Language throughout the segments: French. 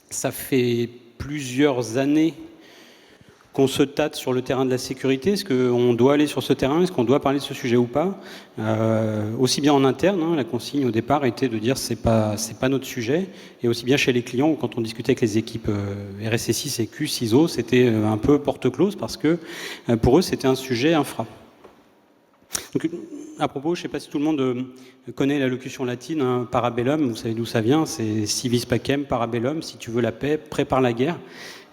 Ça fait plusieurs années qu'on se tâte sur le terrain de la sécurité. Est-ce qu'on doit aller sur ce terrain? Est-ce qu'on doit parler de ce sujet ou pas? Aussi bien en interne, la consigne au départ était de dire c'est pas notre sujet, et aussi bien chez les clients, quand on discutait avec les équipes RSSI, Sécu, CISO, c'était un peu porte close parce que pour eux c'était un sujet infra. Donc, à propos, je ne sais pas si tout le monde connaît la locution latine, parabellum, vous savez d'où ça vient, c'est si vis pacem, parabellum, si tu veux la paix, prépare la guerre.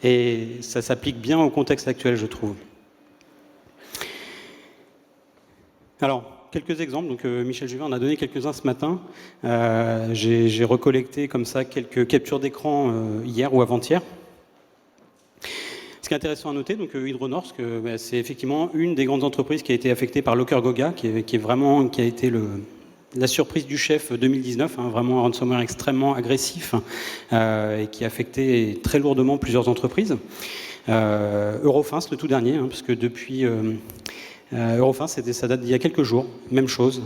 Et ça s'applique bien au contexte actuel, je trouve. Alors, quelques exemples. Donc, Michel Juvin en a donné quelques-uns ce matin. J'ai recollecté comme ça quelques captures d'écran hier ou avant-hier. Ce qui est intéressant à noter, donc Hydronorsk, c'est effectivement une des grandes entreprises qui a été affectée par Lockergoga, qui a été la surprise du chef 2019, vraiment un ransomware extrêmement agressif et qui a affecté très lourdement plusieurs entreprises. Eurofins, le tout dernier, parce que depuis Eurofins, ça date d'il y a quelques jours, même chose.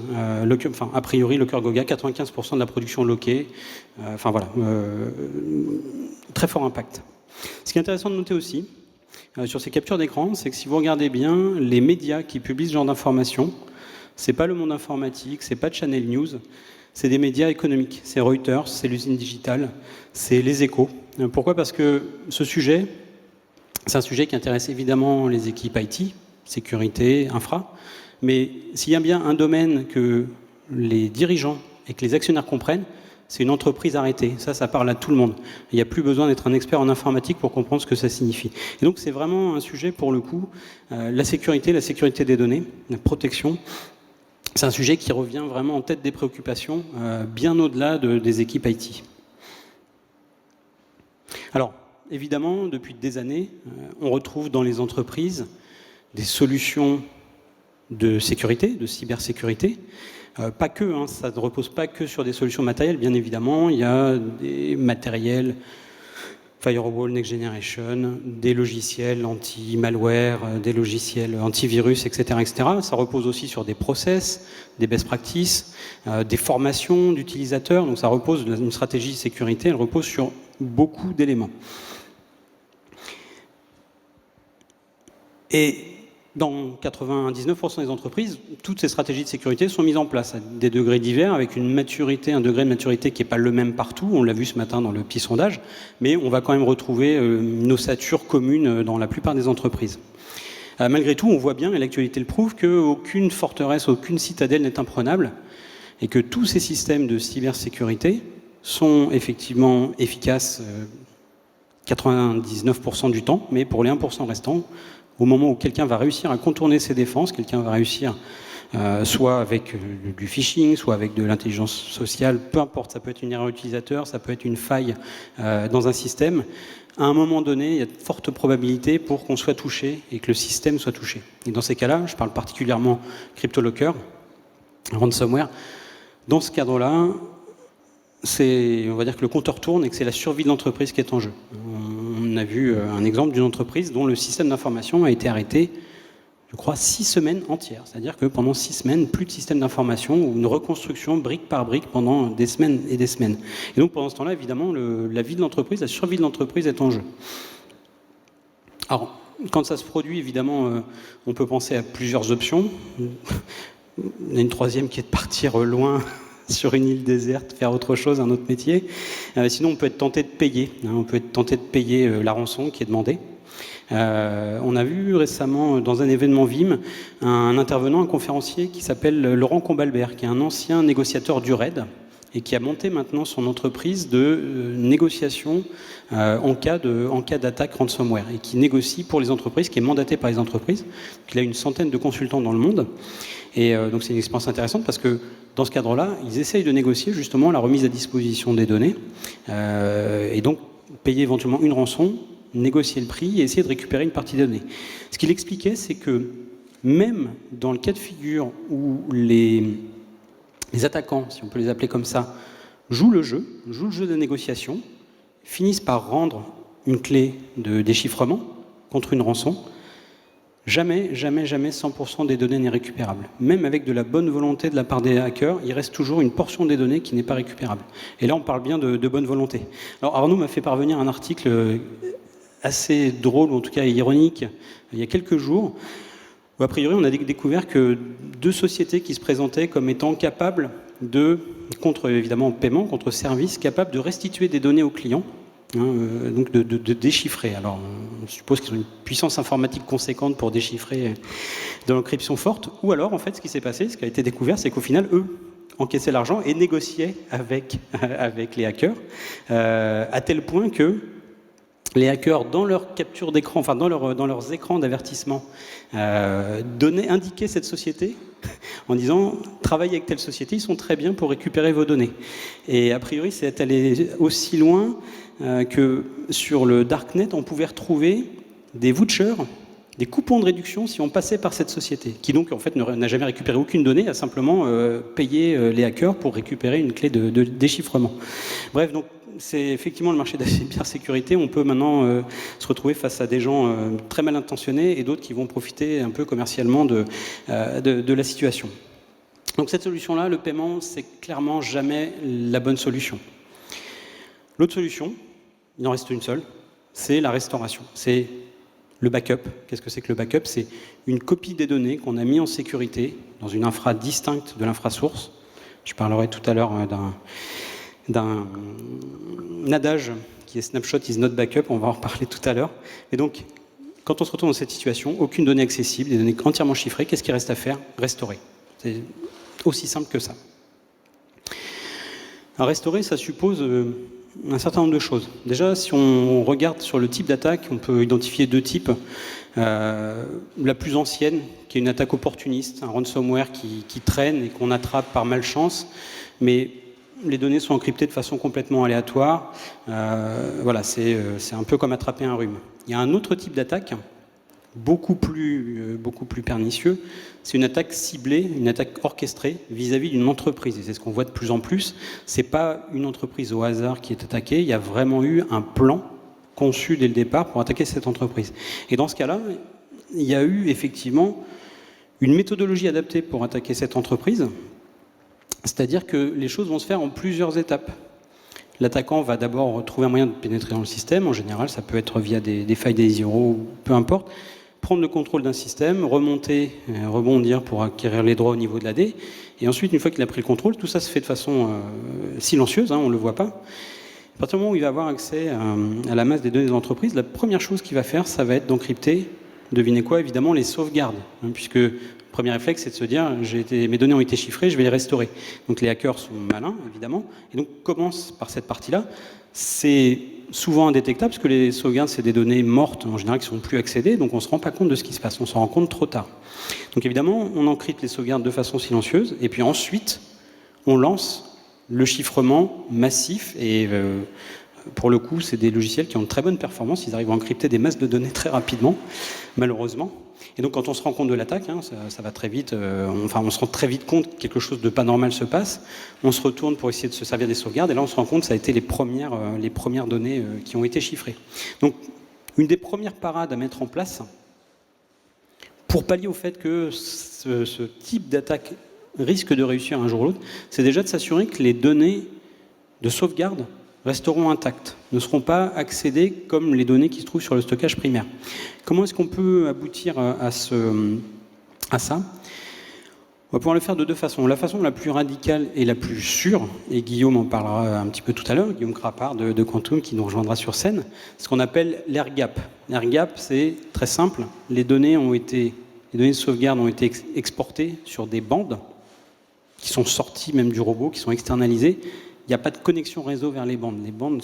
A priori, Lockergoga, 95% de la production loquée. Très fort impact. Ce qui est intéressant de noter aussi, sur ces captures d'écran, c'est que si vous regardez bien, les médias qui publient ce genre d'informations, c'est pas Le Monde Informatique, c'est pas Channel News, c'est des médias économiques. C'est Reuters, c'est l'usine digitale, c'est Les Échos. Pourquoi? Parce que ce sujet, c'est un sujet qui intéresse évidemment les équipes IT, sécurité, infra, mais s'il y a bien un domaine que les dirigeants et que les actionnaires comprennent, c'est une entreprise arrêtée. Ça parle à tout le monde. Il n'y a plus besoin d'être un expert en informatique pour comprendre ce que ça signifie. Et donc, c'est vraiment un sujet, pour le coup, la sécurité des données, la protection. C'est un sujet qui revient vraiment en tête des préoccupations, bien au-delà des équipes IT. Alors, évidemment, depuis des années, on retrouve dans les entreprises des solutions de sécurité, de cybersécurité. Pas que, ça ne repose pas que sur des solutions matérielles, bien évidemment. Il y a des matériels firewall, next generation, des logiciels anti-malware, des logiciels antivirus, etc., etc. Ça repose aussi sur des process, des best practices, des formations d'utilisateurs. Donc ça repose, une stratégie de sécurité, elle repose sur beaucoup d'éléments. Et dans 99% des entreprises, toutes ces stratégies de sécurité sont mises en place à des degrés divers, avec un degré de maturité qui n'est pas le même partout. On l'a vu ce matin dans le petit sondage, mais on va quand même retrouver une ossature commune dans la plupart des entreprises. Malgré tout, on voit bien, et l'actualité le prouve, qu'aucune forteresse, aucune citadelle n'est imprenable, et que tous ces systèmes de cybersécurité sont effectivement efficaces 99% du temps, mais pour les 1% restants, au moment où quelqu'un va réussir à contourner ses défenses, quelqu'un va réussir soit avec du phishing, soit avec de l'intelligence sociale, peu importe, ça peut être une erreur utilisateur, ça peut être une faille dans un système. À un moment donné, il y a de fortes probabilités pour qu'on soit touché et que le système soit touché. Et dans ces cas-là, je parle particulièrement CryptoLocker, ransomware. Dans ce cadre-là, on va dire que le compteur tourne et que c'est la survie de l'entreprise qui est en jeu. On a vu un exemple d'une entreprise dont le système d'information a été arrêté, je crois, 6 semaines entières. C'est-à-dire que pendant 6 semaines, plus de système d'information ou une reconstruction brique par brique pendant des semaines et des semaines. Et donc pendant ce temps-là, évidemment, la vie de l'entreprise, la survie de l'entreprise est en jeu. Alors, quand ça se produit, évidemment, on peut penser à plusieurs options. Il y a une troisième qui est de partir loin sur une île déserte, faire autre chose, un autre métier. Sinon, on peut être tenté de payer. On peut être tenté de payer la rançon qui est demandée. On a vu récemment, dans un événement VIM, un intervenant, un conférencier qui s'appelle Laurent Combalbert, qui est un ancien négociateur du RAID et qui a monté maintenant son entreprise de négociation en cas d'attaque ransomware et qui négocie pour les entreprises, qui est mandaté par les entreprises. Donc, il a une centaine de consultants dans le monde. Et donc c'est une expérience intéressante parce que dans ce cadre-là, ils essayent de négocier justement la remise à disposition des données et donc payer éventuellement une rançon, négocier le prix et essayer de récupérer une partie des données. Ce qu'il expliquait, c'est que même dans le cas de figure où les attaquants, si on peut les appeler comme ça, jouent le jeu de négociation, finissent par rendre une clé de déchiffrement contre une rançon, Jamais, jamais, jamais 100% des données n'est récupérable. Même avec de la bonne volonté de la part des hackers, il reste toujours une portion des données qui n'est pas récupérable. Et là, on parle bien de bonne volonté. Alors Arnaud m'a fait parvenir un article assez drôle, ou en tout cas ironique, il y a quelques jours, où a priori on a découvert que 2 sociétés qui se présentaient comme étant capables de, contre évidemment paiement, contre service, capables de restituer des données aux clients, donc de déchiffrer. Alors on suppose qu'ils ont une puissance informatique conséquente pour déchiffrer de l'encryption forte, ou alors en fait ce qui s'est passé, ce qui a été découvert, c'est qu'au final eux encaissaient l'argent et négociaient avec les hackers, à tel point que les hackers, dans leur capture d'écran, enfin dans leurs écrans d'avertissement, indiquaient cette société en disant « Travaillez avec telle société, ils sont très bien pour récupérer vos données ». Et a priori, c'est allé aussi loin que sur le Darknet, on pouvait retrouver des vouchers, des coupons de réduction si on passait par cette société, qui donc en fait n'a jamais récupéré aucune donnée, a simplement payé les hackers pour récupérer une clé de déchiffrement. Bref, donc c'est effectivement le marché de la cybersécurité. On peut maintenant se retrouver face à des gens très mal intentionnés et d'autres qui vont profiter un peu commercialement de la situation. Donc cette solution-là, le paiement, c'est clairement jamais la bonne solution. L'autre solution, il en reste une seule, c'est la restauration. C'est le backup. Qu'est-ce que c'est que le backup? C'est une copie des données qu'on a mis en sécurité dans une infra distincte de l'infrasource. Je parlerai tout à l'heure d'un adage qui est snapshot is not backup, on va en reparler tout à l'heure. Et donc, quand on se retrouve dans cette situation, aucune donnée accessible, des données entièrement chiffrées, qu'est-ce qu'il reste à faire? Restaurer. C'est aussi simple que ça. Alors, restaurer, ça suppose un certain nombre de choses. Déjà, si on regarde sur le type d'attaque, on peut identifier 2 types. La plus ancienne, qui est une attaque opportuniste, un ransomware qui traîne et qu'on attrape par malchance, mais les données sont encryptées de façon complètement aléatoire. Voilà, c'est un peu comme attraper un rhume. Il y a un autre type d'attaque, beaucoup plus pernicieux, c'est une attaque ciblée, une attaque orchestrée vis-à-vis d'une entreprise. Et c'est ce qu'on voit de plus en plus. Ce n'est pas une entreprise au hasard qui est attaquée, il y a vraiment eu un plan conçu dès le départ pour attaquer cette entreprise. Et dans ce cas-là, il y a eu effectivement une méthodologie adaptée pour attaquer cette entreprise, c'est-à-dire que les choses vont se faire en plusieurs étapes. L'attaquant va d'abord trouver un moyen de pénétrer dans le système, en général ça peut être via des failles des zéros, peu importe, prendre le contrôle d'un système, rebondir pour acquérir les droits au niveau de l'AD, et ensuite une fois qu'il a pris le contrôle, tout ça se fait de façon silencieuse, on ne le voit pas. À partir du moment où il va avoir accès à la masse des données de l'entreprise, la première chose qu'il va faire, ça va être d'encrypter, devinez quoi, évidemment les sauvegardes, puisque le premier réflexe, c'est de se dire mes données ont été chiffrées, je vais les restaurer. Donc les hackers sont malins, évidemment, et donc commence par cette partie-là. C'est souvent indétectable, parce que les sauvegardes, c'est des données mortes, en général, qui ne sont plus accédées, donc on ne se rend pas compte de ce qui se passe, on s'en rend compte trop tard. Donc évidemment, on encrypte les sauvegardes de façon silencieuse, et puis ensuite, on lance le chiffrement massif, et pour le coup, c'est des logiciels qui ont de très bonnes performances, ils arrivent à encrypter des masses de données très rapidement, malheureusement. Et donc quand on se rend compte de l'attaque, ça va très vite, on se rend très vite compte que quelque chose de pas normal se passe, on se retourne pour essayer de se servir des sauvegardes, et là on se rend compte que ça a été les premières données qui ont été chiffrées. Donc une des premières parades à mettre en place, pour pallier au fait que ce type d'attaque risque de réussir un jour ou l'autre, c'est déjà de s'assurer que les données de sauvegarde resteront intactes, ne seront pas accédées comme les données qui se trouvent sur le stockage primaire. Comment est-ce qu'on peut aboutir à ça? On va pouvoir le faire de 2 façons. La façon la plus radicale et la plus sûre, et Guillaume en parlera un petit peu tout à l'heure, Guillaume Crapard de Quantum qui nous rejoindra sur scène, c'est ce qu'on appelle l'air gap. L'air gap, c'est très simple, les données de sauvegarde ont été exportées sur des bandes qui sont sorties même du robot, qui sont externalisées. Il n'y a pas de connexion réseau vers les bandes. Les bandes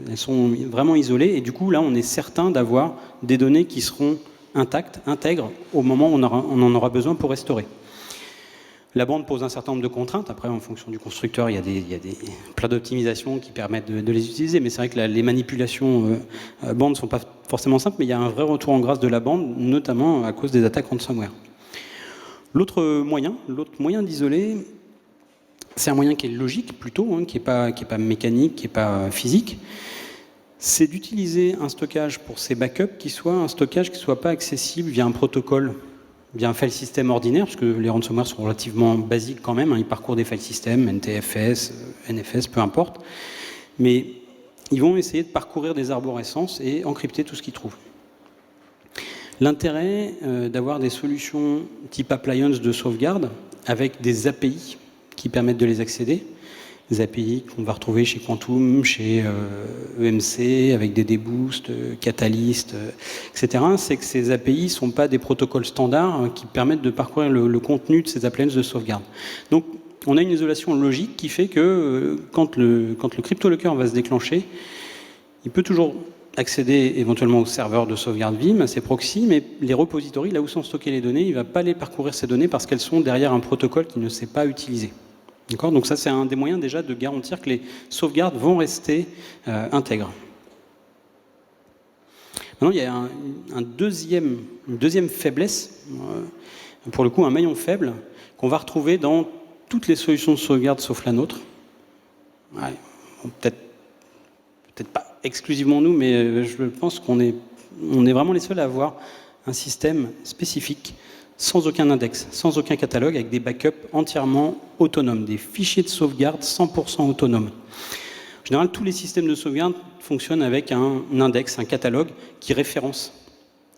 elles sont vraiment isolées et du coup là on est certain d'avoir des données qui seront intactes, intègres au moment où on en aura besoin pour restaurer. La bande pose un certain nombre de contraintes. Après, en fonction du constructeur, il y a des plein d'optimisations qui permettent de les utiliser. Mais c'est vrai que les manipulations bande ne sont pas forcément simples, mais il y a un vrai retour en grâce de la bande, notamment à cause des attaques ransomware. L'autre moyen d'isoler, c'est un moyen qui est logique plutôt, qui est pas mécanique, qui n'est pas physique. c'est d'utiliser un stockage pour ces backups qui soit un stockage qui ne soit pas accessible via un protocole, via un file system ordinaire, parce que les ransomware sont relativement basiques quand même, hein, ils parcourent des file systems, NTFS, NFS, peu importe, mais ils vont essayer de parcourir des arborescences et encrypter tout ce qu'ils trouvent. L'intérêt d'avoir des solutions type appliance de sauvegarde avec des API qui permettent de les accéder, des API qu'on va retrouver chez Quantum, chez EMC, avec des deboost, Catalyst, etc. C'est que ces API ne sont pas des protocoles standards qui permettent de parcourir le contenu de ces appliances de sauvegarde. Donc, on a une isolation logique qui fait que quand le CryptoLocker va se déclencher, il peut toujours accéder éventuellement au serveur de sauvegarde Vim, à ses proxys, mais les repositories, là où sont stockées les données, il ne va pas aller parcourir ces données parce qu'elles sont derrière un protocole qui ne s'est pas utilisé. Donc ça, c'est un des moyens déjà de garantir que les sauvegardes vont rester intègres. Maintenant, il y a une deuxième faiblesse, pour le coup un maillon faible, qu'on va retrouver dans toutes les solutions de sauvegarde sauf la nôtre. Ouais, bon, peut-être pas exclusivement nous, mais je pense qu'on est vraiment les seuls à avoir un système spécifique sans aucun index, sans aucun catalogue, avec des backups entièrement autonomes, des fichiers de sauvegarde 100% autonomes. En général, tous les systèmes de sauvegarde fonctionnent avec un index, un catalogue qui référence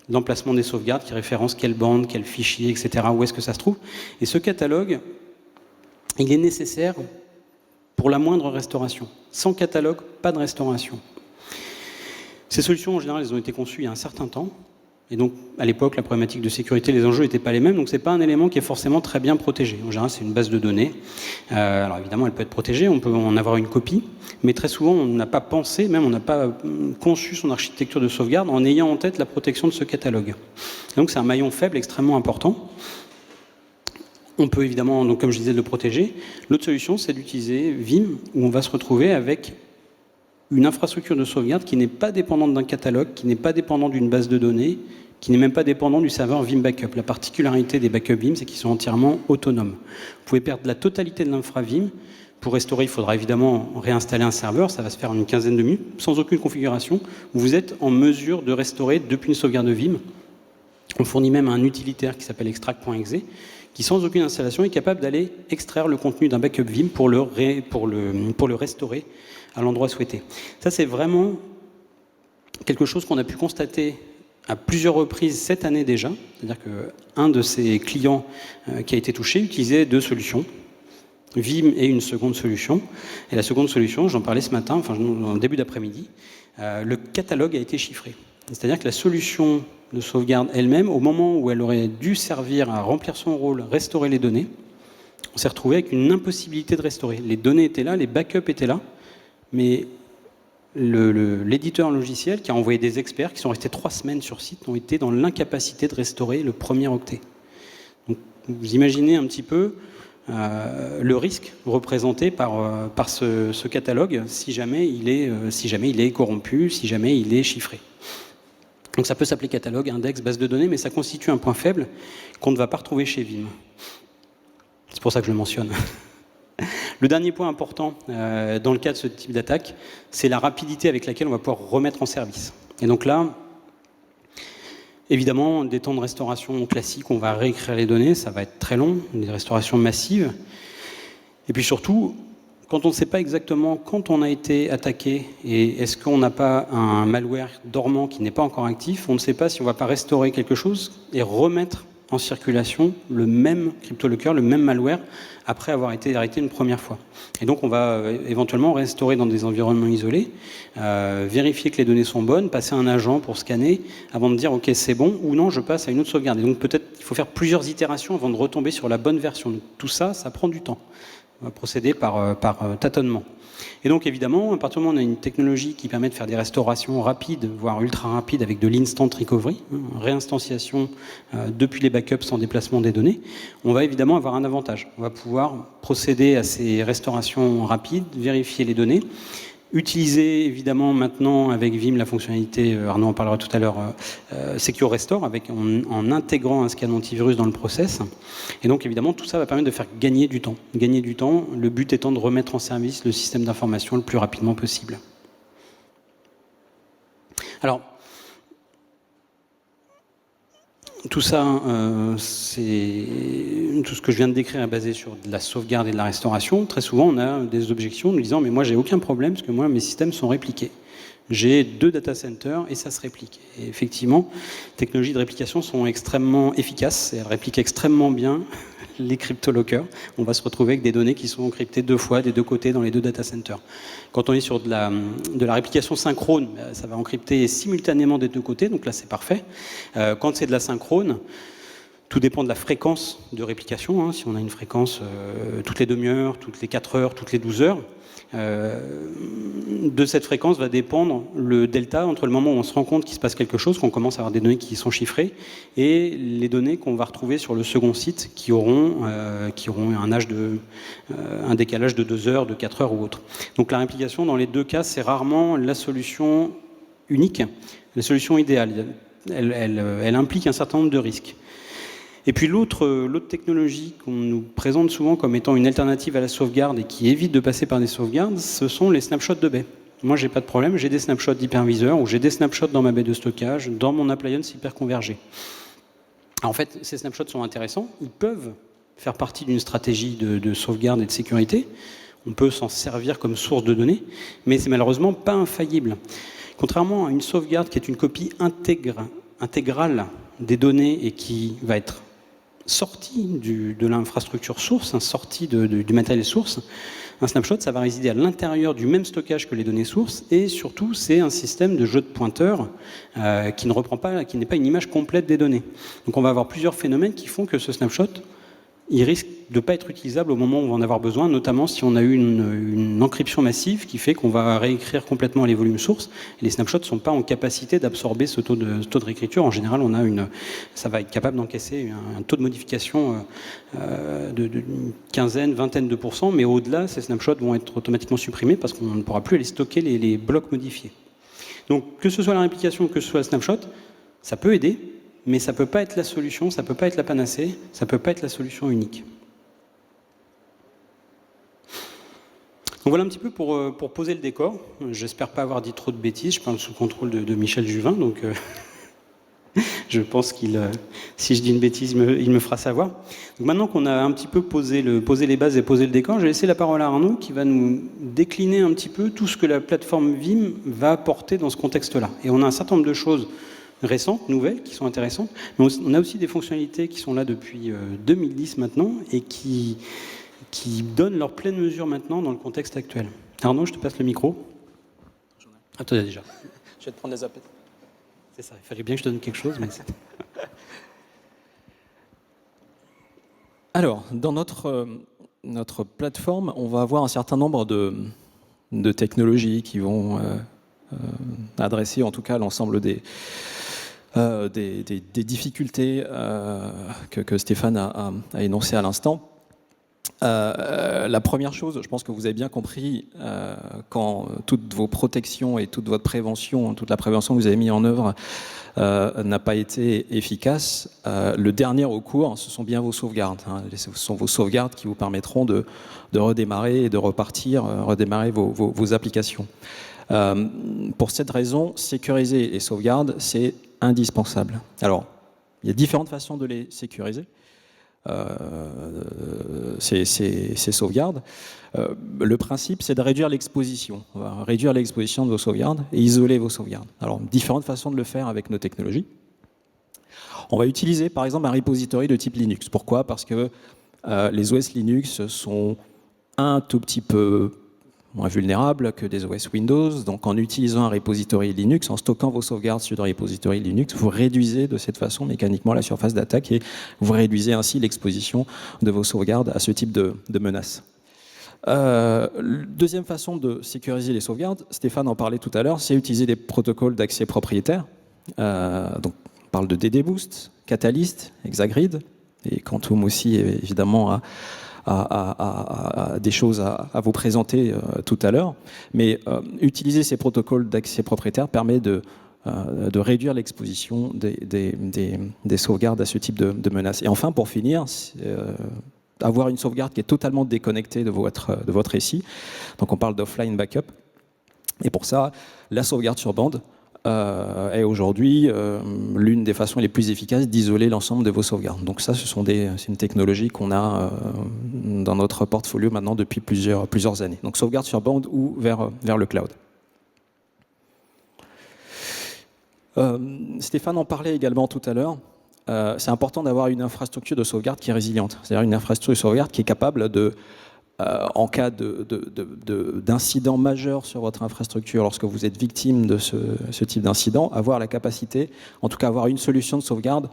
l'emplacement des sauvegardes, qui référence quelle bande, quel fichier, etc., où est-ce que ça se trouve. Et ce catalogue, il est nécessaire pour la moindre restauration. Sans catalogue, pas de restauration. Ces solutions, en général, elles ont été conçues il y a un certain temps. Et donc, à l'époque, la problématique de sécurité, les enjeux n'étaient pas les mêmes, donc ce n'est pas un élément qui est forcément très bien protégé. En général, c'est une base de données. Alors évidemment, elle peut être protégée, on peut en avoir une copie, mais très souvent, on n'a pas pensé, même on n'a pas conçu son architecture de sauvegarde en ayant en tête la protection de ce catalogue. Et donc, c'est un maillon faible extrêmement important. On peut évidemment, donc, comme je disais, le protéger. L'autre solution, c'est d'utiliser Vim, où on va se retrouver avec une infrastructure de sauvegarde qui n'est pas dépendante d'un catalogue, qui n'est pas dépendante d'une base de données, qui n'est même pas dépendant du serveur Vim Backup. La particularité des backups Vim, c'est qu'ils sont entièrement autonomes. Vous pouvez perdre la totalité de l'infra Vim. Pour restaurer, il faudra évidemment réinstaller un serveur, ça va se faire en une quinzaine de minutes, sans aucune configuration. Vous êtes en mesure de restaurer depuis une sauvegarde Vim. On fournit même un utilitaire qui s'appelle extract.exe, qui sans aucune installation est capable d'aller extraire le contenu d'un backup Vim pour le restaurer à l'endroit souhaité. Ça, c'est vraiment quelque chose qu'on a pu constater à plusieurs reprises cette année déjà. C'est-à-dire qu'un de ces clients qui a été touché utilisait deux solutions, Vim et une seconde solution. Et la seconde solution, j'en parlais ce matin, enfin en début d'après-midi, le catalogue a été chiffré. C'est-à-dire que la solution de sauvegarde elle-même, au moment où elle aurait dû servir à remplir son rôle, restaurer les données, on s'est retrouvé avec une impossibilité de restaurer. Les données étaient là, les backups étaient là, mais l'éditeur logiciel qui a envoyé des experts qui sont restés 3 semaines sur site ont été dans l'incapacité de restaurer le premier octet. Donc, vous imaginez un petit peu le risque représenté par ce catalogue si jamais il est corrompu, si jamais il est chiffré. Donc ça peut s'appeler catalogue, index, base de données, mais ça constitue un point faible qu'on ne va pas retrouver chez Vim. C'est pour ça que je le mentionne. Le dernier point important dans le cas de ce type d'attaque, c'est la rapidité avec laquelle on va pouvoir remettre en service. Et donc là, évidemment, des temps de restauration classiques, on va réécrire les données, ça va être très long, des restaurations massives. Et puis surtout, quand on ne sait pas exactement quand on a été attaqué et est-ce qu'on n'a pas un malware dormant qui n'est pas encore actif, on ne sait pas si on ne va pas restaurer quelque chose et remettre en circulation le même CryptoLocker, le même malware, après avoir été arrêté une première fois. Et donc on va éventuellement restaurer dans des environnements isolés, vérifier que les données sont bonnes, passer un agent pour scanner, avant de dire ok c'est bon, ou non je passe à une autre sauvegarde. Et donc peut-être il faut faire plusieurs itérations avant de retomber sur la bonne version. Donc, tout ça, ça prend du temps. On va procéder par tâtonnement. Et donc évidemment, à partir du moment où on a une technologie qui permet de faire des restaurations rapides, voire ultra rapides, avec de l'instant recovery, réinstanciation depuis les backups sans déplacement des données, on va évidemment avoir un avantage. On va pouvoir procéder à ces restaurations rapides, vérifier les données, utiliser évidemment maintenant avec Vim la fonctionnalité, Arnaud en parlera tout à l'heure, Secure Restore, en intégrant un scan antivirus dans le process. Et donc évidemment tout ça va permettre de faire gagner du temps. Gagner du temps, le but étant de remettre en service le système d'information le plus rapidement possible. Alors, tout ça, tout ce que je viens de décrire est basé sur de la sauvegarde et de la restauration. Très souvent, on a des objections nous disant « mais moi, j'ai aucun problème parce que moi, mes systèmes sont répliqués. J'ai 2 data centers et ça se réplique. » Et effectivement, les technologies de réplication sont extrêmement efficaces et elles répliquent extrêmement bien les cryptolockers. On va se retrouver avec des données qui sont encryptées 2 fois des 2 côtés dans les 2 data centers. Quand on est sur de la réplication synchrone, ça va encrypter simultanément des 2 côtés, donc là c'est parfait. Quand c'est de la synchrone, tout dépend de la fréquence de réplication. Hein. Si on a une fréquence toutes les demi-heures, toutes les 4 heures, toutes les 12 heures, de cette fréquence va dépendre le delta entre le moment où on se rend compte qu'il se passe quelque chose, qu'on commence à avoir des données qui sont chiffrées, et les données qu'on va retrouver sur le second site qui auront un décalage de 2 heures, de 4 heures ou autre. Donc la réplication, dans les 2 cas, c'est rarement la solution unique, la solution idéale. Elle implique un certain nombre de risques. Et puis l'autre technologie qu'on nous présente souvent comme étant une alternative à la sauvegarde et qui évite de passer par des sauvegardes, ce sont les snapshots de baies. Moi, j'ai pas de problème, j'ai des snapshots d'hyperviseur ou j'ai des snapshots dans ma baie de stockage, dans mon appliance hyperconvergé. En fait, ces snapshots sont intéressants, ils peuvent faire partie d'une stratégie de sauvegarde et de sécurité. On peut s'en servir comme source de données, mais c'est malheureusement pas infaillible. Contrairement à une sauvegarde qui est une copie intégrale des données et qui va être sortie de l'infrastructure source, sortie du matériel source, un snapshot, ça va résider à l'intérieur du même stockage que les données sources, et surtout, c'est un système de jeu de pointeurs qui n'est pas une image complète des données. Donc on va avoir plusieurs phénomènes qui font que ce snapshot, il risque de ne pas être utilisable au moment où on va en avoir besoin, notamment si on a eu une encryption massive qui fait qu'on va réécrire complètement les volumes sources. Et les snapshots ne sont pas en capacité d'absorber ce taux de réécriture. En général, ça va être capable d'encaisser un taux de modification d'une quinzaine, vingtaine de %, mais au-delà, ces snapshots vont être automatiquement supprimés parce qu'on ne pourra plus aller stocker les blocs modifiés. Donc, que ce soit la réplication ou que ce soit le snapshot, ça peut aider, mais ça ne peut pas être la solution, ça ne peut pas être la panacée, ça ne peut pas être la solution unique. Donc voilà un petit peu pour poser le décor. J'espère pas avoir dit trop de bêtises, je parle sous le contrôle de Michel Juvin, donc je pense si je dis une bêtise, il me fera savoir. Donc maintenant qu'on a un petit peu posé les bases et posé le décor, je vais laisser la parole à Arnaud qui va nous décliner un petit peu tout ce que la plateforme Vim va apporter dans ce contexte-là. Et on a un certain nombre de choses récentes, nouvelles, qui sont intéressantes, mais on a aussi des fonctionnalités qui sont là depuis 2010 maintenant et qui donnent leur pleine mesure maintenant dans le contexte actuel. Arnaud, je te passe le micro. Ah, toi déjà. Je vais te prendre des appels. C'est ça, il fallait bien que je te donne quelque chose. Mais Alors, dans notre plateforme, on va avoir un certain nombre de technologies qui vont adresser en tout cas l'ensemble des difficultés que Stéphane a énoncées à l'instant. La première chose, je pense que vous avez bien compris, quand toutes vos protections et toute votre prévention, toute la prévention que vous avez mis en œuvre n'a pas été efficace, le dernier recours, ce sont bien vos sauvegardes. Hein. Ce sont vos sauvegardes qui vous permettront de redémarrer et de redémarrer vos applications. Pour cette raison, sécuriser les sauvegardes, c'est indispensable. Alors, il y a différentes façons de les sécuriser. Ces sauvegardes. Le principe, c'est de réduire l'exposition. On va réduire l'exposition de vos sauvegardes et isoler vos sauvegardes. Alors, différentes façons de le faire avec nos technologies. On va utiliser, par exemple, un repository de type Linux. Pourquoi ? Parce que les OS Linux sont un tout petit peu moins vulnérables que des OS Windows. Donc, en utilisant un repository Linux, en stockant vos sauvegardes sur le repository Linux, vous réduisez de cette façon mécaniquement la surface d'attaque et vous réduisez ainsi l'exposition de vos sauvegardes à ce type de menaces. Deuxième façon de sécuriser les sauvegardes, Stéphane en parlait tout à l'heure, c'est utiliser des protocoles d'accès propriétaires. Donc, on parle de DDBoost, Catalyst, Exagrid, et Quantum aussi, évidemment, des choses à vous présenter tout à l'heure. Mais utiliser ces protocoles d'accès propriétaire permet de réduire l'exposition des sauvegardes à ce type de menaces. Et enfin, pour finir, avoir une sauvegarde qui est totalement déconnectée de votre SI. Donc on parle d'offline backup. Et pour ça, la sauvegarde sur bande est aujourd'hui l'une des façons les plus efficaces d'isoler l'ensemble de vos sauvegardes. Donc ça, c'est une technologie qu'on a dans notre portfolio maintenant depuis plusieurs années. Donc sauvegarde sur bande ou vers le cloud. Stéphane en parlait également tout à l'heure. C'est important d'avoir une infrastructure de sauvegarde qui est résiliente. C'est-à-dire une infrastructure de sauvegarde qui est capable de, en cas d'incident majeur sur votre infrastructure, lorsque vous êtes victime de ce type d'incident, avoir la capacité, en tout cas avoir une solution de sauvegarde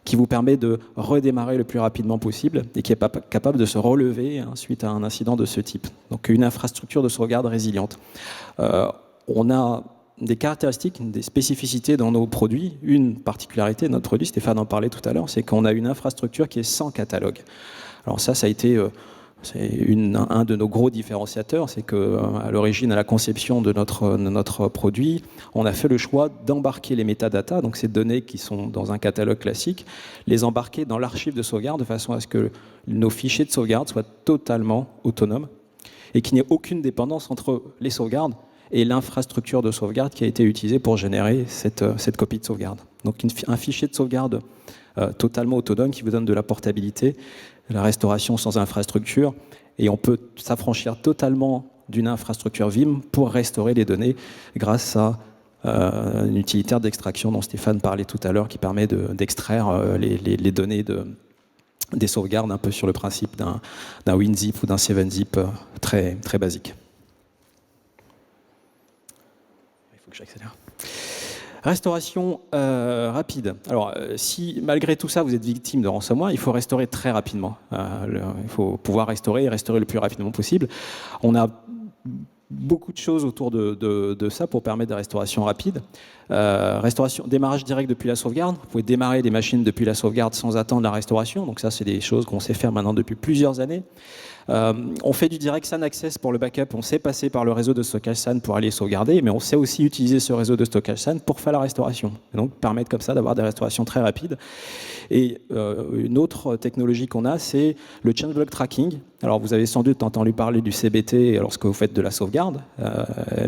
qui vous permet de redémarrer le plus rapidement possible et qui est capable de se relever suite à un incident de ce type. Donc une infrastructure de sauvegarde résiliente. On a des caractéristiques, des spécificités dans nos produits. Une particularité de notre produit, Stéphane en parlait tout à l'heure, c'est qu'on a une infrastructure qui est sans catalogue. Alors ça a été un de nos gros différenciateurs, c'est qu'à l'origine, à la conception de notre produit, on a fait le choix d'embarquer les métadatas, donc ces données qui sont dans un catalogue classique, les embarquer dans l'archive de sauvegarde de façon à ce que nos fichiers de sauvegarde soient totalement autonomes et qu'il n'y ait aucune dépendance entre les sauvegardes et l'infrastructure de sauvegarde qui a été utilisée pour générer cette copie de sauvegarde. Donc un fichier de sauvegarde totalement autonome qui vous donne de la portabilité, la restauration sans infrastructure, et on peut s'affranchir totalement d'une infrastructure Vim pour restaurer les données grâce à un utilitaire d'extraction dont Stéphane parlait tout à l'heure qui permet d'extraire les données des sauvegardes un peu sur le principe d'un WinZip ou d'un 7-zip très, très basique. Que j'accélère. Restauration rapide. Alors, si malgré tout ça, vous êtes victime de ransomware, il faut restaurer très rapidement. Il faut pouvoir restaurer le plus rapidement possible. On a beaucoup de choses autour de ça pour permettre des restaurations rapides. Démarrage direct depuis la sauvegarde. Vous pouvez démarrer des machines depuis la sauvegarde sans attendre la restauration. Donc ça, c'est des choses qu'on sait faire maintenant depuis plusieurs années. On fait du direct SAN access pour le backup. On sait passer par le réseau de stockage SAN pour aller sauvegarder, mais on sait aussi utiliser ce réseau de stockage SAN pour faire la restauration. Et donc permettre comme ça d'avoir des restaurations très rapides. Et une autre technologie qu'on a, c'est le changelog tracking. Alors vous avez sans doute entendu parler du CBT lorsque vous faites de la sauvegarde,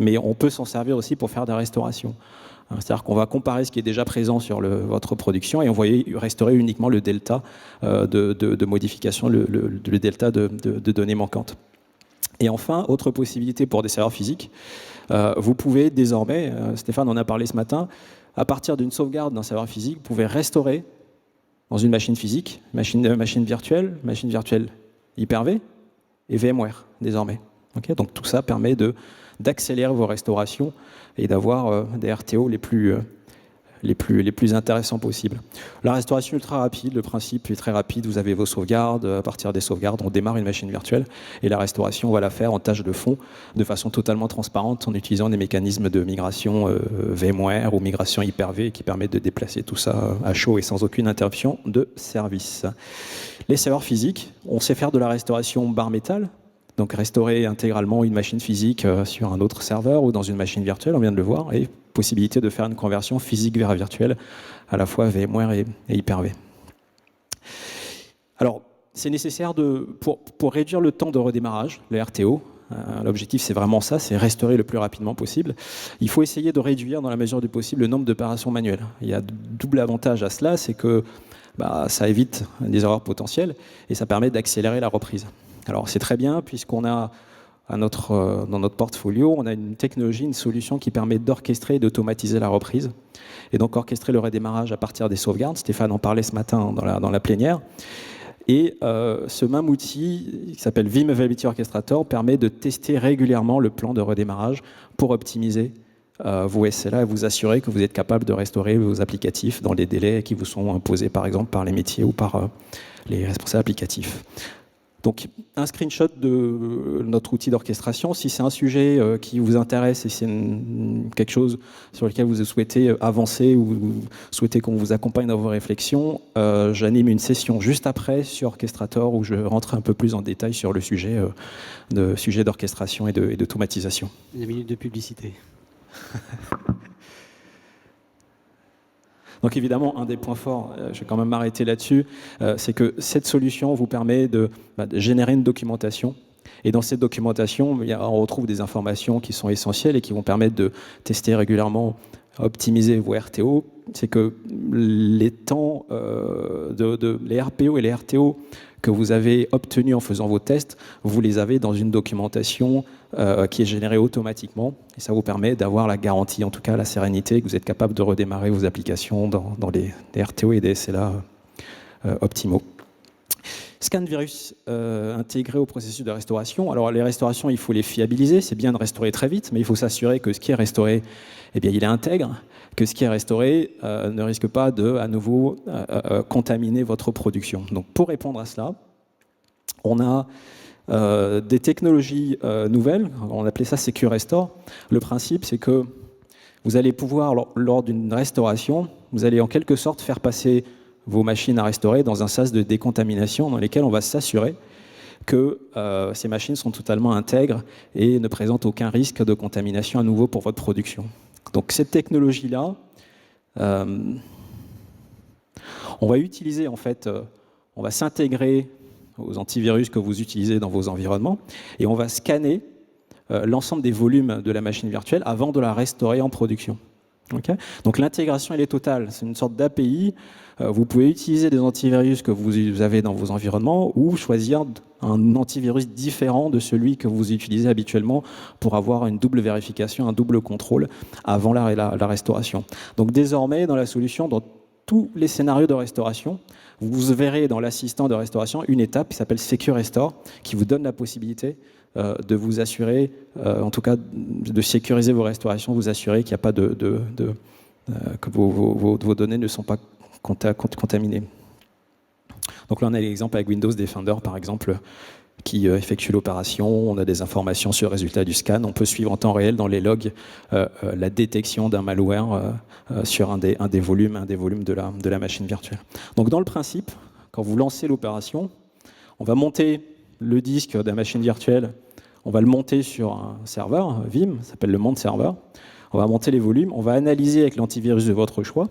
mais on peut s'en servir aussi pour faire des restaurations. C'est-à-dire qu'on va comparer ce qui est déjà présent sur votre production et on va restaurer uniquement le delta de modification, le delta de données manquantes. Et enfin, autre possibilité pour des serveurs physiques, vous pouvez désormais, Stéphane en a parlé ce matin, à partir d'une sauvegarde d'un serveur physique, vous pouvez restaurer dans une machine physique, machine virtuelle Hyper-V et VMware désormais. Okay, donc tout ça permet d'accélérer vos restaurations et d'avoir des RTO les plus intéressants possibles. La restauration ultra rapide, le principe est très rapide, vous avez vos sauvegardes, à partir des sauvegardes, on démarre une machine virtuelle et la restauration, on va la faire en tâche de fond, de façon totalement transparente, en utilisant des mécanismes de migration VMware ou migration Hyper-V qui permettent de déplacer tout ça à chaud et sans aucune interruption de service. Les serveurs physiques, on sait faire de la restauration bare métal, donc restaurer intégralement une machine physique sur un autre serveur ou dans une machine virtuelle, on vient de le voir, et possibilité de faire une conversion physique vers virtuelle, à la fois VMware et Hyper-V. Alors, c'est nécessaire pour réduire le temps de redémarrage, le RTO. L'objectif, c'est vraiment ça, c'est restaurer le plus rapidement possible. Il faut essayer de réduire, dans la mesure du possible, le nombre d'opérations manuelles. Il y a double avantage à cela, c'est que ça évite des erreurs potentielles et ça permet d'accélérer la reprise. Alors c'est très bien puisqu'on a dans notre portfolio, on a une technologie, une solution qui permet d'orchestrer et d'automatiser la reprise et donc orchestrer le redémarrage à partir des sauvegardes. Stéphane en parlait ce matin dans la plénière. Et ce même outil, qui s'appelle Vim Availability Orchestrator, permet de tester régulièrement le plan de redémarrage pour optimiser vos SLA et vous assurer que vous êtes capable de restaurer vos applicatifs dans les délais qui vous sont imposés par exemple par les métiers ou par les responsables applicatifs. Donc un screenshot de notre outil d'orchestration, si c'est un sujet qui vous intéresse et c'est quelque chose sur lequel vous souhaitez avancer ou souhaitez qu'on vous accompagne dans vos réflexions, j'anime une session juste après sur Orchestrator où je rentre un peu plus en détail sur le sujet d'orchestration et d'automatisation. Une minute de publicité. Donc évidemment, un des points forts, je vais quand même m'arrêter là-dessus, c'est que cette solution vous permet de générer une documentation. Et dans cette documentation, on retrouve des informations qui sont essentielles et qui vont permettre de tester régulièrement optimiser vos RTO, c'est que les temps les RPO et les RTO que vous avez obtenus en faisant vos tests, vous les avez dans une documentation qui est générée automatiquement. Et ça vous permet d'avoir la garantie, en tout cas la sérénité, que vous êtes capable de redémarrer vos applications dans les RTO et des SLA optimaux. Scan de virus intégré au processus de restauration. Alors les restaurations, il faut les fiabiliser. C'est bien de restaurer très vite, mais il faut s'assurer que ce qui est restauré, eh bien, il est intègre, que ce qui est restauré ne risque pas de, à nouveau, contaminer votre production. Donc pour répondre à cela, on a des technologies nouvelles. On appelait ça Secure Restore. Le principe, c'est que vous allez pouvoir, lors d'une restauration, vous allez en quelque sorte faire passer vos machines à restaurer dans un sas de décontamination dans lesquels on va s'assurer que ces machines sont totalement intègres et ne présentent aucun risque de contamination à nouveau pour votre production. Donc cette technologie-là, on va utiliser en fait, on va s'intégrer aux antivirus que vous utilisez dans vos environnements et on va scanner l'ensemble des volumes de la machine virtuelle avant de la restaurer en production. Okay. Donc l'intégration elle est totale, c'est une sorte d'API. Vous pouvez utiliser des antivirus que vous avez dans vos environnements ou choisir un antivirus différent de celui que vous utilisez habituellement pour avoir une double vérification, un double contrôle avant la restauration. Donc désormais, dans la solution, dans tous les scénarios de restauration, vous verrez dans l'assistant de restauration une étape qui s'appelle Secure Restore, qui vous donne la possibilité de vous assurer, en tout cas de sécuriser vos restaurations, vous assurer qu'il n'y a pas que vos données ne sont pas contaminées. Donc là, on a l'exemple avec Windows Defender, par exemple, qui effectue l'opération. On a des informations sur le résultat du scan. On peut suivre en temps réel dans les logs la détection d'un malware sur un des volumes de la machine virtuelle. Donc dans le principe, quand vous lancez l'opération, on va monter le disque de la machine virtuelle, on va le monter sur un serveur, Vim, ça s'appelle le mount server. On va monter les volumes, on va analyser avec l'antivirus de votre choix.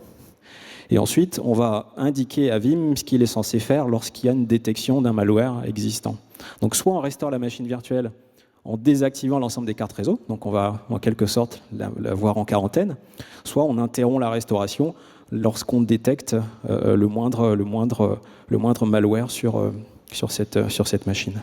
Et ensuite, on va indiquer à Vim ce qu'il est censé faire lorsqu'il y a une détection d'un malware existant. Donc soit on restaure la machine virtuelle en désactivant l'ensemble des cartes réseau, donc on va en quelque sorte la voir en quarantaine, soit on interrompt la restauration lorsqu'on détecte le moindre malware sur cette machine.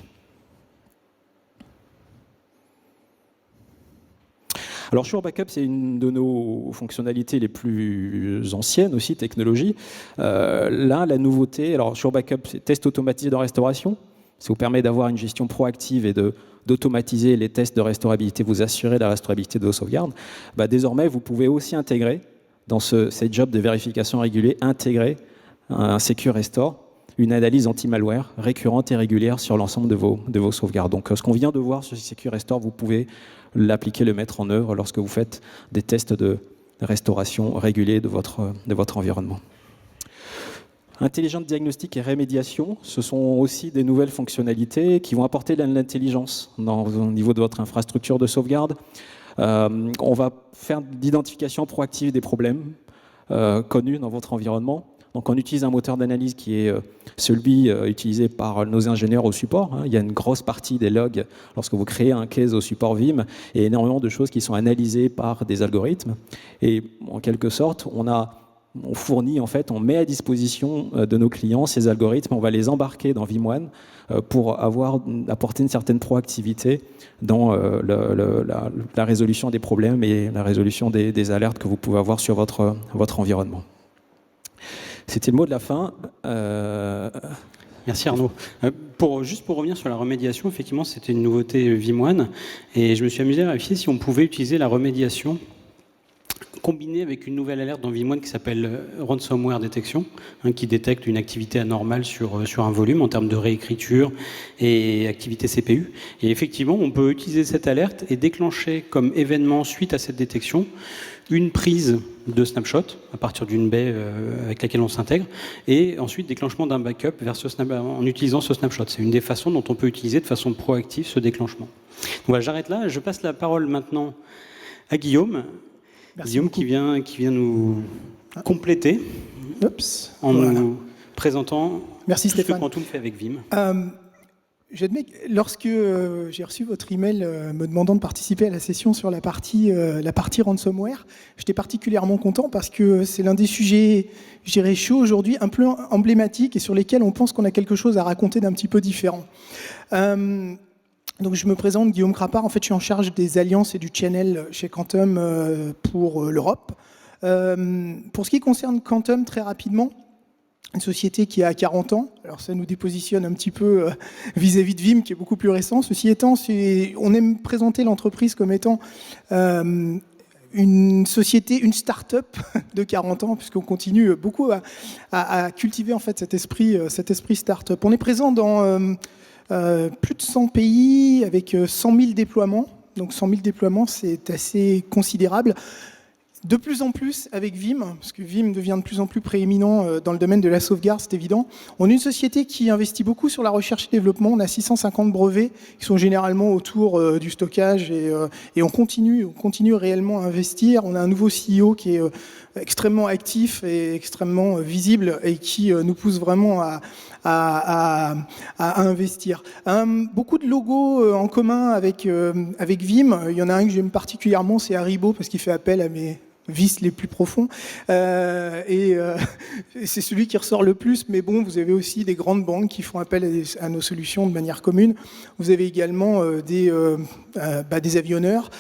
Alors Sure Backup, c'est une de nos fonctionnalités les plus anciennes aussi, technologie. Là, la nouveauté, alors Sure Backup, c'est test automatisé de restauration. Ça vous permet d'avoir une gestion proactive et d'automatiser les tests de restaurabilité, vous assurer la restaurabilité de vos sauvegardes. Désormais, vous pouvez aussi intégrer dans ces jobs de vérification réguliers, intégrer un Secure Restore, une analyse anti-malware récurrente et régulière sur l'ensemble de vos sauvegardes. Donc ce qu'on vient de voir sur Secure Restore, vous pouvez l'appliquer, le mettre en œuvre lorsque vous faites des tests de restauration réguliers de votre environnement. Intelligent diagnostic et rémédiation, ce sont aussi des nouvelles fonctionnalités qui vont apporter de l'intelligence au niveau de votre infrastructure de sauvegarde. On va faire l'identification proactive des problèmes connus dans votre environnement. Donc on utilise un moteur d'analyse qui est celui utilisé par nos ingénieurs au support. Il y a une grosse partie des logs lorsque vous créez un case au support Vim et énormément de choses qui sont analysées par des algorithmes. Et en quelque sorte, on fournit, en fait, on met à disposition de nos clients ces algorithmes, on va les embarquer dans Vim1 pour apporter une certaine proactivité dans la résolution des problèmes et la résolution des alertes que vous pouvez avoir sur votre environnement. C'était le mot de la fin. Merci Arnaud. Juste pour revenir sur la remédiation, effectivement, c'était une nouveauté Vim1 et je me suis amusé à vérifier si on pouvait utiliser la remédiation combinée avec une nouvelle alerte dans Vim1 qui s'appelle Ransomware Detection, qui détecte une activité anormale sur un volume en termes de réécriture et activité CPU. Et effectivement, on peut utiliser cette alerte et déclencher comme événement suite à cette détection une prise de snapshot à partir d'une baie avec laquelle on s'intègre et ensuite déclenchement d'un backup en utilisant ce snapshot. C'est une des façons dont on peut utiliser de façon proactive ce déclenchement. Donc voilà, j'arrête là. Je passe la parole maintenant à Guillaume. Merci Guillaume beaucoup. qui vient nous compléter en nous présentant Merci tout ce que Stéphane. Quantum fait avec Vim. J'admets que lorsque j'ai reçu votre email me demandant de participer à la session sur la partie ransomware, j'étais particulièrement content parce que c'est l'un des sujets, je dirais, chauds aujourd'hui, un peu emblématiques et sur lesquels on pense qu'on a quelque chose à raconter d'un petit peu différent. Donc je me présente, Guillaume Crapard, en fait je suis en charge des alliances et du channel chez Quantum pour l'Europe. Pour ce qui concerne Quantum, très rapidement, une société qui a 40 ans, alors ça nous dépositionne un petit peu vis-à-vis de Vim qui est beaucoup plus récent. Ceci étant, on aime présenter l'entreprise comme étant une société, une start-up de 40 ans, puisqu'on continue beaucoup à cultiver en fait cet esprit start-up. On est présent dans plus de 100 pays avec 100 000 déploiements. Donc 100 000 déploiements, c'est assez considérable. De plus en plus avec Vim, parce que Vim devient de plus en plus prééminent dans le domaine de la sauvegarde, c'est évident. On est une société qui investit beaucoup sur la recherche et développement. On a 650 brevets qui sont généralement autour du stockage et on continue réellement à investir. On a un nouveau CEO qui est extrêmement actif et extrêmement visible et qui nous pousse vraiment à investir. Beaucoup de logos en commun avec Vim. Il y en a un que j'aime particulièrement, c'est Haribo, parce qu'il fait appel à mes vices les plus profonds. Et c'est celui qui ressort le plus, mais bon, vous avez aussi des grandes banques qui font appel à nos solutions de manière commune. Vous avez également des avionneurs.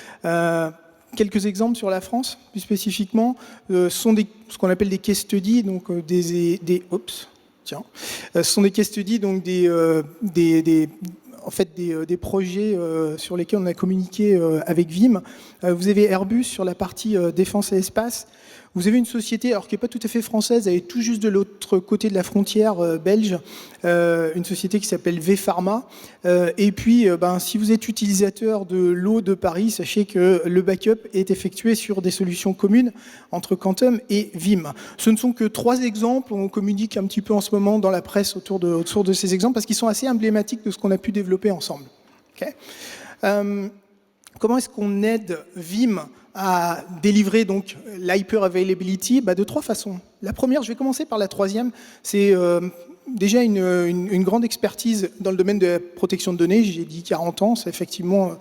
Quelques exemples sur la France, plus spécifiquement, sont ce qu'on appelle des case studies, donc ce sont des case studies, donc des projets sur lesquels on a communiqué avec Vim. Vous avez Airbus sur la partie défense et espace. Vous avez une société, alors qui n'est pas tout à fait française, elle est tout juste de l'autre côté de la frontière belge, une société qui s'appelle V-Pharma. Et puis, si vous êtes utilisateur de l'eau de Paris, sachez que le backup est effectué sur des solutions communes entre Quantum et Vim. Ce ne sont que 3 exemples, on communique un petit peu en ce moment dans la presse autour de ces exemples, parce qu'ils sont assez emblématiques de ce qu'on a pu développer ensemble. Okay. Comment est-ce qu'on aide Vim à délivrer donc l'hyper availability? De 3 façons. La première, je vais commencer par la 3e, c'est déjà une grande expertise dans le domaine de la protection de données. J'ai dit 40 ans, c'est effectivement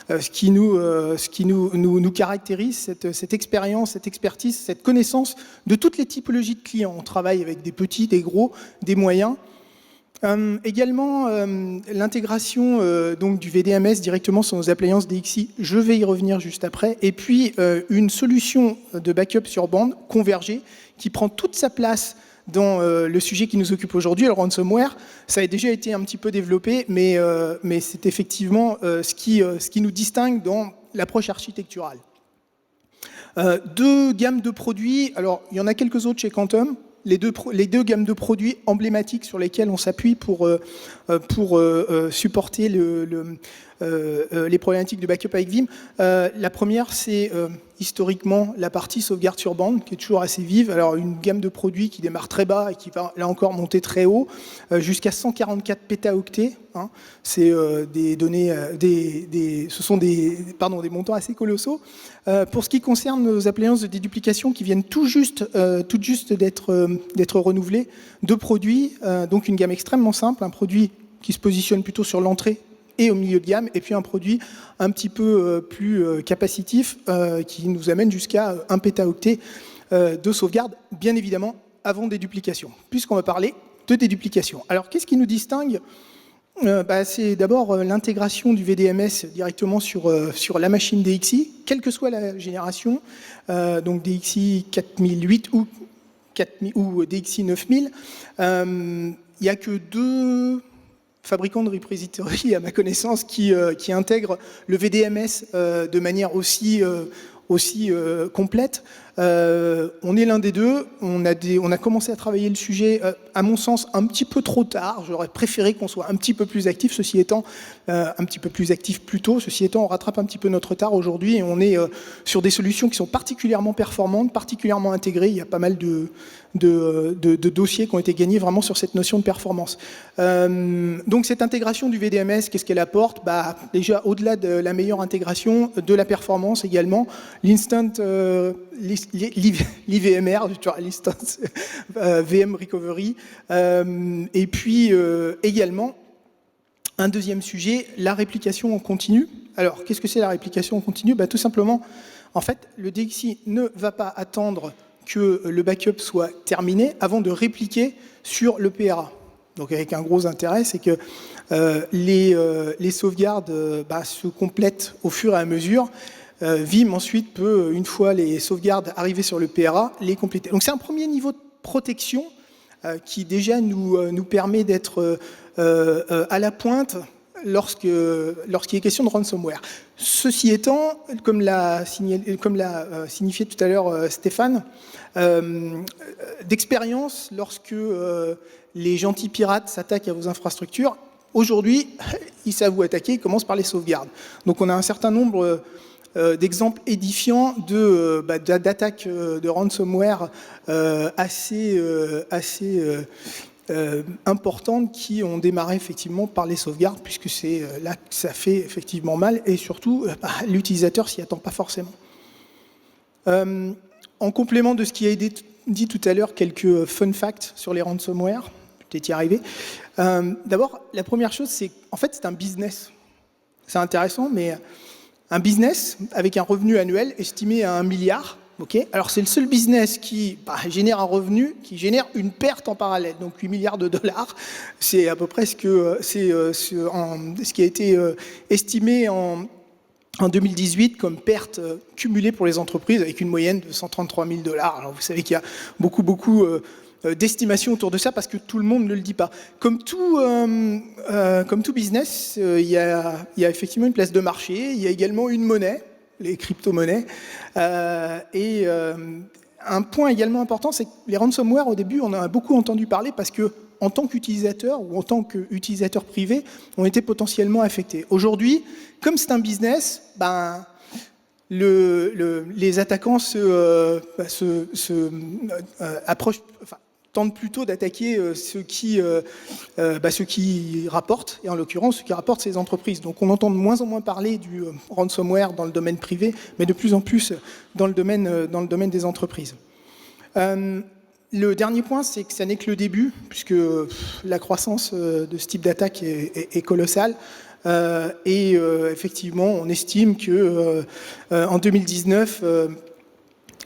ce qui nous caractérise, cette expérience, cette expertise, cette connaissance de toutes les typologies de clients. On travaille avec des petits, des gros, des moyens. Également l'intégration donc du VDMS directement sur nos appliances DXi, je vais y revenir juste après, et puis une solution de backup sur bande convergée qui prend toute sa place dans le sujet qui nous occupe aujourd'hui, le ransomware. Ça a déjà été un petit peu développé, mais c'est effectivement ce qui nous distingue dans l'approche architecturale. 2 gammes de produits, alors il y en a quelques autres chez Quantum. Les deux gammes de produits emblématiques sur lesquelles on s'appuie pour supporter les problématiques de backup avec Vim. La première, c'est historiquement la partie sauvegarde sur bande, qui est toujours assez vive. Alors une gamme de produits qui démarre très bas et qui va là encore monter très haut, jusqu'à 144 pétaoctets. Hein. C'est des données, ce sont des montants assez colossaux. Pour ce qui concerne nos appliances de déduplication qui viennent tout juste d'être renouvelées, 2 produits, donc une gamme extrêmement simple, un produit qui se positionne plutôt sur l'entrée et au milieu de gamme, et puis un produit un petit peu plus capacitif qui nous amène jusqu'à 1 pétaoctet de sauvegarde, bien évidemment avant déduplication, puisqu'on va parler de déduplication. Alors qu'est-ce qui nous distingue ? C'est d'abord l'intégration du VDMS directement sur la machine DXi, quelle que soit la génération, donc DXi 4008 ou DXi 9000. Il n'y a que 2 fabricants de repository, à ma connaissance, qui intègrent le VDMS de manière aussi complète. On est l'un des 2. On a commencé à travailler le sujet, à mon sens, un petit peu trop tard. J'aurais préféré qu'on soit un petit peu plus actif, ceci étant, un petit peu plus actif plus tôt. Ceci étant, on rattrape un petit peu notre retard aujourd'hui et on est sur des solutions qui sont particulièrement performantes, particulièrement intégrées. Il y a pas mal de dossiers qui ont été gagnés vraiment sur cette notion de performance. Donc cette intégration du VDMS, qu'est-ce qu'elle apporte ? Déjà, au-delà de la meilleure intégration, de la performance également, l'instant l'IVMR, l'instant VM Recovery, et puis également Un deuxième sujet, la réplication en continu. Alors, qu'est-ce que c'est la réplication en continu? Tout simplement, en fait, le DXI ne va pas attendre que le backup soit terminé avant de répliquer sur le PRA. Donc avec un gros intérêt, c'est que les sauvegardes se complètent au fur et à mesure. Vim ensuite peut, une fois les sauvegardes arrivées sur le PRA, les compléter. Donc c'est un premier niveau de protection qui déjà nous permet d'être à la pointe lorsqu'il est question de ransomware. Ceci étant, comme l'a signifié tout à l'heure Stéphane, d'expérience, lorsque les gentils pirates s'attaquent à vos infrastructures, aujourd'hui, ils savent vous attaquer, ils commencent par les sauvegardes. Donc on a un certain nombre d'exemples édifiants d'attaques de ransomware assez importantes qui ont démarré effectivement par les sauvegardes, puisque c'est là que ça fait effectivement mal, et surtout l'utilisateur s'y attend pas forcément. En complément de ce qui a été dit tout à l'heure, quelques fun facts sur les ransomware, peut-être y arriver. D'abord, la première chose, c'est en fait c'est un business. C'est intéressant, mais un business avec un revenu annuel estimé à 1 milliard. Okay. Alors c'est le seul business qui génère un revenu, qui génère une perte en parallèle, donc 8 milliards de dollars. C'est à peu près ce qui a été estimé en 2018 comme perte cumulée pour les entreprises, avec une moyenne de 133 000 $. Alors vous savez qu'il y a beaucoup d'estimations autour de ça, parce que tout le monde ne le dit pas. Comme tout business, il y a effectivement une place de marché, il y a également une monnaie, les crypto-monnaies. Un point également important, c'est que les ransomware, au début, on en a beaucoup entendu parler parce que, en tant qu'utilisateur ou en tant qu'utilisateur privé, ont été potentiellement affectés. Aujourd'hui, comme c'est un business, les attaquants tentent plutôt d'attaquer ceux qui rapportent, et en l'occurrence ceux qui rapportent ces entreprises. Donc on entend de moins en moins parler du ransomware dans le domaine privé, mais de plus en plus dans le domaine des entreprises. Le dernier point, c'est que ça n'est que le début, puisque la croissance de ce type d'attaque est colossale. Effectivement, on estime que en 2019,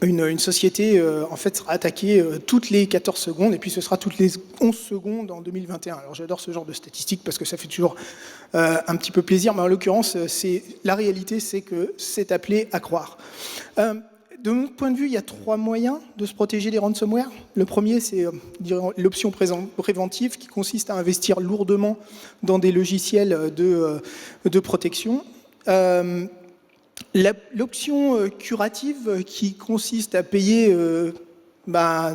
une société en fait sera attaquée toutes les 14 secondes, et puis ce sera toutes les 11 secondes en 2021. Alors j'adore ce genre de statistiques parce que ça fait toujours un petit peu plaisir, mais en l'occurrence, la réalité, c'est que c'est appelé à croire. De mon point de vue, il y a 3 moyens de se protéger des ransomware. Le premier, c'est l'option préventive, qui consiste à investir lourdement dans des logiciels de protection. L'option curative, qui consiste à payer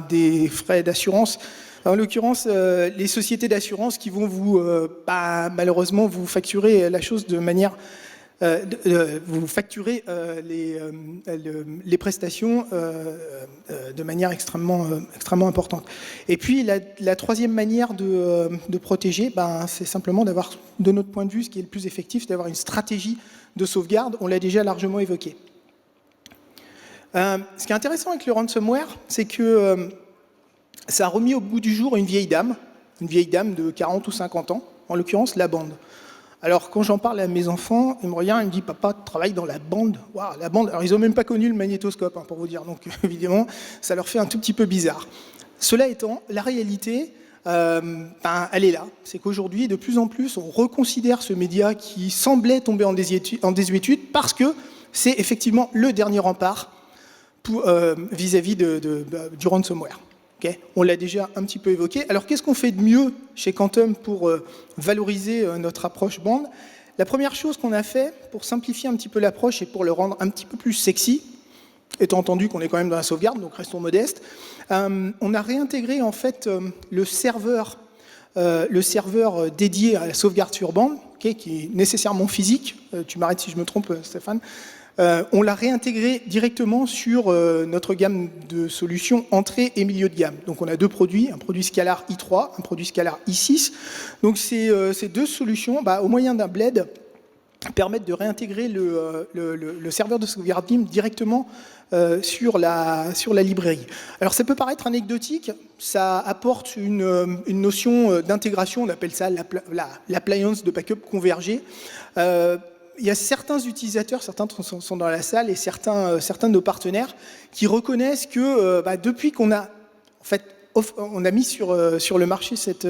des frais d'assurance. En l'occurrence, les sociétés d'assurance qui vont malheureusement vous facturer la chose de manière... vous facturez les prestations de manière extrêmement importante. Et puis la troisième manière de protéger, c'est simplement d'avoir, de notre point de vue, ce qui est le plus effectif, c'est d'avoir une stratégie de sauvegarde. On l'a déjà largement évoqué. Ce qui est intéressant avec le ransomware, c'est que ça a remis au bout du jour une vieille dame de 40 ou 50 ans, en l'occurrence la bande. Alors, quand j'en parle à mes enfants, ils me regardent, ils me disent « Papa, tu travailles dans la bande ?» Waouh, la bande. Alors, ils n'ont même pas connu le magnétoscope, pour vous dire. Donc, évidemment, ça leur fait un tout petit peu bizarre. Cela étant, la réalité, elle est là. C'est qu'aujourd'hui, de plus en plus, on reconsidère ce média qui semblait tomber en désuétude parce que c'est effectivement le dernier rempart vis-à-vis du ransomware. Okay. On l'a déjà un petit peu évoqué. Alors, qu'est-ce qu'on fait de mieux chez Quantum pour valoriser notre approche bande? La première chose qu'on a fait pour simplifier un petit peu l'approche et pour le rendre un petit peu plus sexy, étant entendu qu'on est quand même dans la sauvegarde, donc restons modestes, on a réintégré en fait le serveur dédié à la sauvegarde sur bande, okay, qui est nécessairement physique. Tu m'arrêtes si je me trompe, Stéphane. On l'a réintégré directement sur notre gamme de solutions entrée et milieu de gamme. Donc on a 2 produits, un produit Scalar i3, un produit Scalar i6. Donc ces 2 solutions, au moyen d'un bled, permettent de réintégrer le serveur de sauvegarde Vim directement sur la librairie. Alors ça peut paraître anecdotique, ça apporte une notion d'intégration, on appelle ça l'appliance de backup convergé. Il y a certains utilisateurs, certains sont dans la salle, et certains de nos partenaires qui reconnaissent que depuis qu'on a on a mis sur le marché cette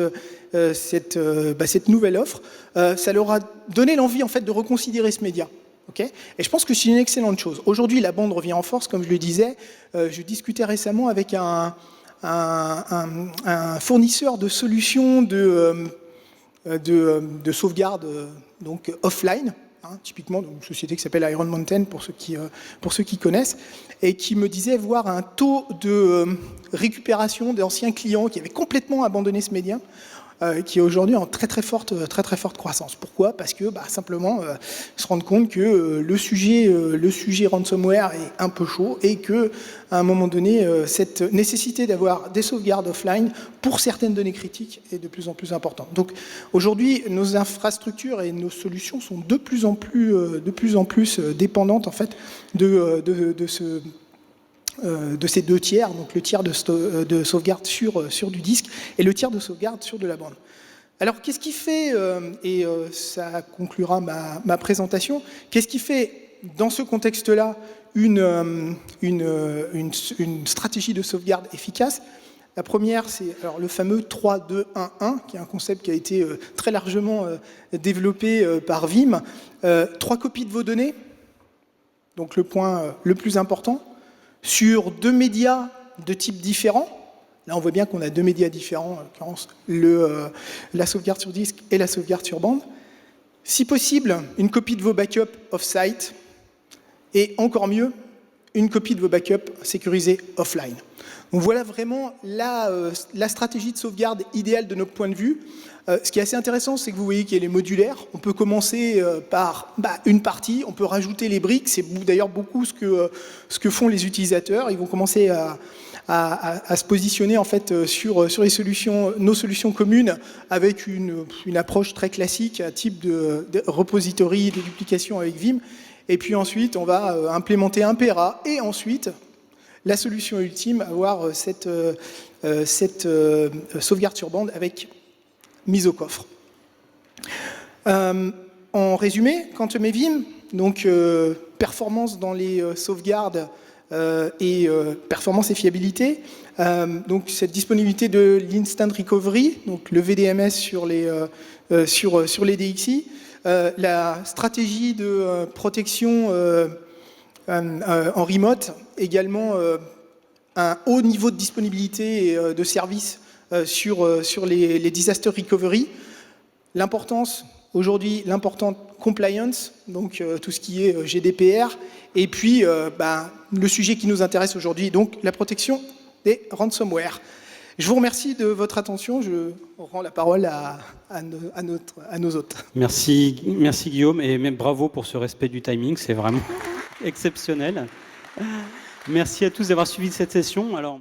nouvelle offre, ça leur a donné l'envie en fait de reconsidérer ce média. Okay, et je pense que c'est une excellente chose. Aujourd'hui, la bande revient en force, comme je le disais. Je discutais récemment avec un fournisseur de solutions de sauvegarde donc offline. Typiquement une société qui s'appelle Iron Mountain pour ceux qui connaissent, et qui me disait voir un taux de récupération d'anciens clients qui avaient complètement abandonné ce média, qui est aujourd'hui en très forte croissance. Pourquoi ? Parce que simplement se rendre compte que le sujet ransomware est un peu chaud, et que à un moment donné cette nécessité d'avoir des sauvegardes offline pour certaines données critiques est de plus en plus importante. Donc aujourd'hui, nos infrastructures et nos solutions sont de plus en plus dépendantes en fait de ces deux tiers, donc le tiers de sauvegarde sur du disque et le tiers de sauvegarde sur de la bande. Alors qu'est-ce qui fait, et ça conclura ma présentation, qu'est-ce qui fait dans ce contexte-là une stratégie de sauvegarde efficace ? La première, c'est le fameux 3-2-1-1, qui est un concept qui a été très largement développé par Vim. 3 copies de vos données, donc le point le plus important, sur 2 médias de type différents. Là, on voit bien qu'on a 2 médias différents, en l'occurrence la sauvegarde sur disque et la sauvegarde sur bande. Si possible, une copie de vos backups off-site, et encore mieux, une copie de vos backups sécurisés offline. Donc voilà vraiment la stratégie de sauvegarde idéale de notre point de vue. Ce qui est assez intéressant, c'est que vous voyez qu'elle est modulaire. On peut commencer par une partie, on peut rajouter les briques. C'est d'ailleurs beaucoup ce que font les utilisateurs. Ils vont commencer à se positionner en fait sur les solutions, nos solutions communes, avec une approche très classique, à type de repository, de duplication avec Vim. Et puis ensuite, on va implémenter un PERA, et ensuite, la solution ultime, avoir cette sauvegarde sur bande avec mise au coffre. En résumé, Quantum et Vim, donc performance dans les sauvegardes et performance et fiabilité. Donc cette disponibilité de l'instant recovery, donc le VDMS sur les DXi, la stratégie de protection en remote, également un haut niveau de disponibilité et de service sur les disaster recovery. L'importance, aujourd'hui, l'importante compliance, donc tout ce qui est GDPR, et puis le sujet qui nous intéresse aujourd'hui, donc la protection des ransomware. Je vous remercie de votre attention. Je rends la parole à nos hôtes. Merci Guillaume, et même bravo pour ce respect du timing, c'est vraiment exceptionnel. Merci à tous d'avoir suivi cette session. Alors,